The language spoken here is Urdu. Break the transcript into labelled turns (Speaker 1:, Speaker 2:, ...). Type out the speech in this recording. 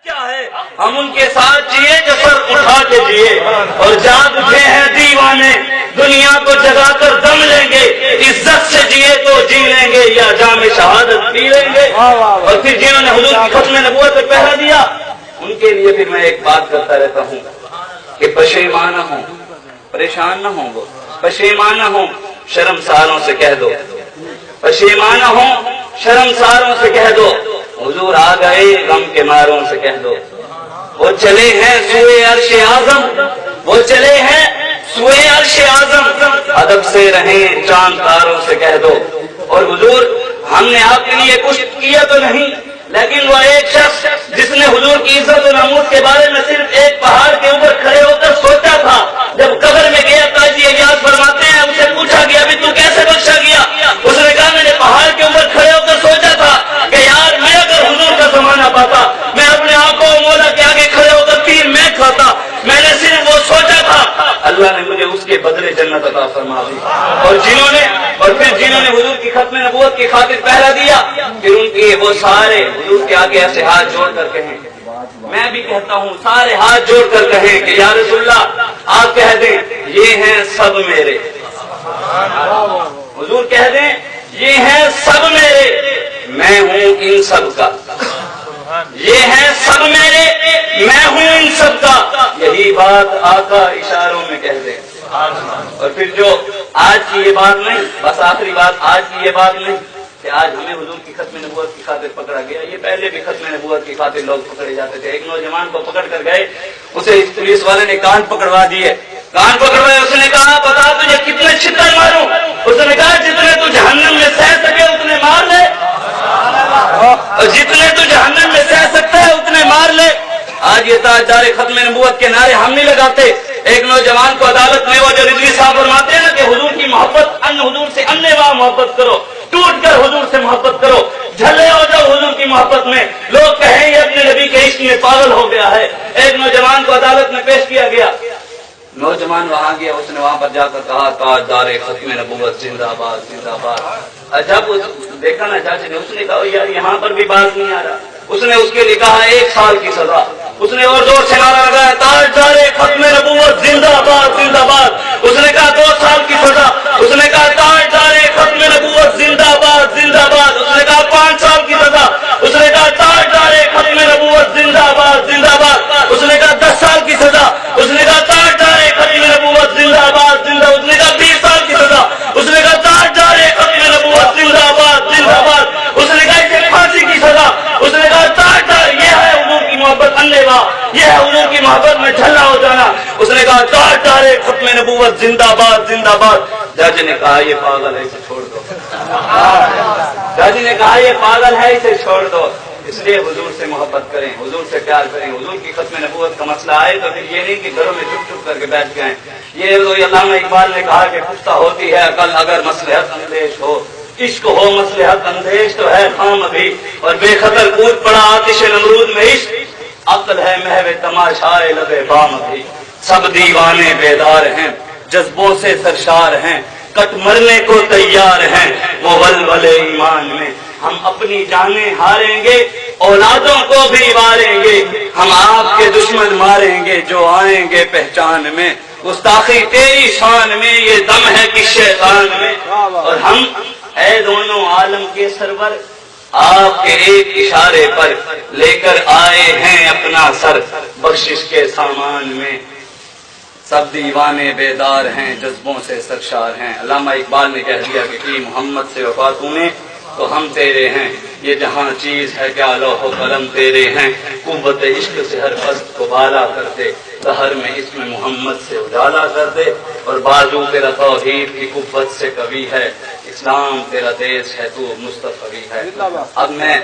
Speaker 1: کیا ہے ہم ان کے ساتھ جیے جو سر اٹھا کے جیے، اور جاگ اٹھے ہیں دیوانے دنیا کو جگا کر دم لیں گے، عزت سے جیے تو جی لیں گے یا جام شہادت پی لیں گے۔ اور پھر جنہوں نے حضور کی ختم نبوت پہ پہرا دیا ان کے لیے پھر میں ایک بات کرتا رہتا ہوں کہ پشیمان نہ ہوں، پریشان نہ ہوں، وہ پشیمان نہ ہوں، شرمساروں سے کہہ دو، پشیمان نہ ہوں، شرمساروں سے کہہ دو حضور آ گئے، غم کے ماروں سے کہہ دو وہ چلے ہیں سوئے عرش اعظم، وہ چلے ہیں سوئے عرش اعظم، ادب سے رہیں چاند تاروں سے کہہ دو۔ اور حضور ہم نے آپ کے لیے کچھ کیا تو نہیں، لیکن وہ ایک شخص جس نے حضور کی عزت و ناموس کے بارے میں صرف ایک پہاڑ کے اوپر کھڑے ہو کر سوچا تھا، جب قبر میں گیا قاضی ایاز فرماتے ہیں اسے پوچھا گیا ابھی تو کیسے بخشا گیا؟ اس نے کہا میں نے پہاڑ کے اوپر کھڑے ہو کر سوچا تھا کہ یار میں اگر حضور کا زمانہ پاتا میں اپنے آنکھوں مولا کے آگے کھڑے ہو کر تیر میں کھاتا، میں نے صرف وہ سوچا تھا، اللہ نے مجھے اس کے بدلے جنت عطا فرما دی۔ اور پھر جنہوں نے حضور کی ختم نبوت کی خاطر پہرا دیا، پھر ان کے وہ سارے حضور کے آگے ایسے ہاتھ جوڑ کر کہیں، میں بھی کہتا ہوں سارے ہاتھ جوڑ کر کہیں کہ یا رسول اللہ آپ کہہ دیں یہ ہیں سب میرے، حضور کہہ دیں یہ ہیں سب میرے، میں ہوں ان سب کا، یہ ہیں سب میرے، میں ہوں ان سب کا، یہی بات آقا اشاروں میں کہہ دیں۔ اور پھر جو آج کی یہ بات نہیں، بس آخری بات آج کی یہ بات نہیں کہ آج ہمیں حضور کی ختم نبوت کی خاطر پکڑا گیا، یہ پہلے بھی ختم نبوت کی خاطر لوگ پکڑے جاتے تھے۔ ایک نوجوان کو پکڑ کر گئے، اسے پولیس والے نے کان پکڑوا دیے، کان پکڑوائے، اس نے کہا بتا تجھے کتنے چھتر ماروں؟ اس نے کہا جتنے تو جہنم میں سہ سکے اتنے مار لے، اور جتنے تو جہنم میں سہ سکتا ہے اتنے مار لے۔ آج یہ تاجدار ختم نبوت کے نعرے ہم نہیں لگاتے۔ ایک نوجوان کو عدالت میں وہ جو رضوی صاحب فرماتے ہیں نا کہ حضور کی محبت حضور سے انے واہ محبت کرو، ٹوٹ کر حضور سے محبت کرو، جھلے ہو جاؤ حضور کی محبت میں، لوگ کہیں یہ اپنے نبی کے عشق میں پاگل ہو گیا ہے۔ ایک نوجوان کو عدالت میں پیش کیا گیا، نوجوان وہاں گیا، اس نے وہاں پر جا کر کہا تاجدار ختم نبوت زندہ باد زندہ باد۔ جب دیکھا نا چاچے نے، اس نے کہا یار یہاں پر بھی باز نہیں آ رہا، اس نے اس کے لیے کہا 1 سال کی سزا۔ اس نے اور زور سے نعرہ لگایا تاجدار ختم نبوت زندہ باد زندہ باد۔ اس نے کہا 2 سال کی سزا۔ اس نے کہا تاجدار ختم نبوت زندہ باد زندہ باد۔ اس نے کہا 5 سال کی سزا۔ اس نے کہا تاجدار ختم نبوت زندہ باد زندہ باد۔ اس نے کہا 10 سال کی سزا۔ اس نے کہا تاجدار ختم نبوت زندہ باد زندہ۔ اس نے کہا 20 سال کی سزا۔ اس نے کہا تاجدار ختم نبوت زندہ باد زندہ باد۔ اس نے کہا اسے پھانسی کی سزا۔ اس نے کہا تاجدار یہ ہے حضور کی محبت انیوا، یہ ہے حضور کی محبت میں جھلا ہو جانا۔ اس نے کہا تاجدار ختم نبوت زندہ باد زندہ باد۔ جج نے کہا یہ پاگل ہے اسے چھوڑ دو، جج نے کہا یہ پاگل ہے اسے چھوڑ دو۔ اس لیے حضور سے محبت کریں، حضور سے پیار کریں۔ حضور کی ختم نبوت کا مسئلہ آئے تو پھر یہ نہیں کہ گھروں میں چپ چپ کر کے بیٹھ گئے۔ یہ علامہ اقبال نے کہا کہ پختہ ہوتی ہے عقل اگر مصلحت اندیش ہو، عشق ہو مصلحت اندیش تو ہے خام ابھی، اور بے خطر کود پڑا آتش نمرود میں عشق، عقل ہے محو تماشائے لبے بام ابھی۔ سب دیوانے بیدار ہیں، جذبوں سے سرشار ہیں، کٹ مرنے کو تیار ہیں وہ ولولے ایمان میں۔ ہم اپنی جانیں ہاریں گے، اولادوں کو بھی ماریں گے، ہم آپ کے دشمن ماریں گے جو آئیں گے پہچان میں۔ گستاخی تیری شان میں، یہ دم ہے کہ شیطان میں۔ اور ہم اے دونوں عالم کے سرور آپ کے ایک اشارے پر لے کر آئے ہیں اپنا سر بخشش کے سامان میں۔ سب دیوانے بیدار ہیں، جذبوں سے سرشار ہیں۔ علامہ اقبال نے کہہ دیا کہ محمد سے وفا تو نے تو ہم تیرے ہیں، یہ جہاں چیز ہے کیا لوح و قلم تیرے ہیں۔ قوت عشق سے ہر پست کو بالا کر دے، سحر میں اسم محمد سے اجالا کر دے، اور بازو تیرا توحید کی قوت سے قوی ہے، اسلام تیرا دیس ہے تو مستقوی ہے۔ اب میں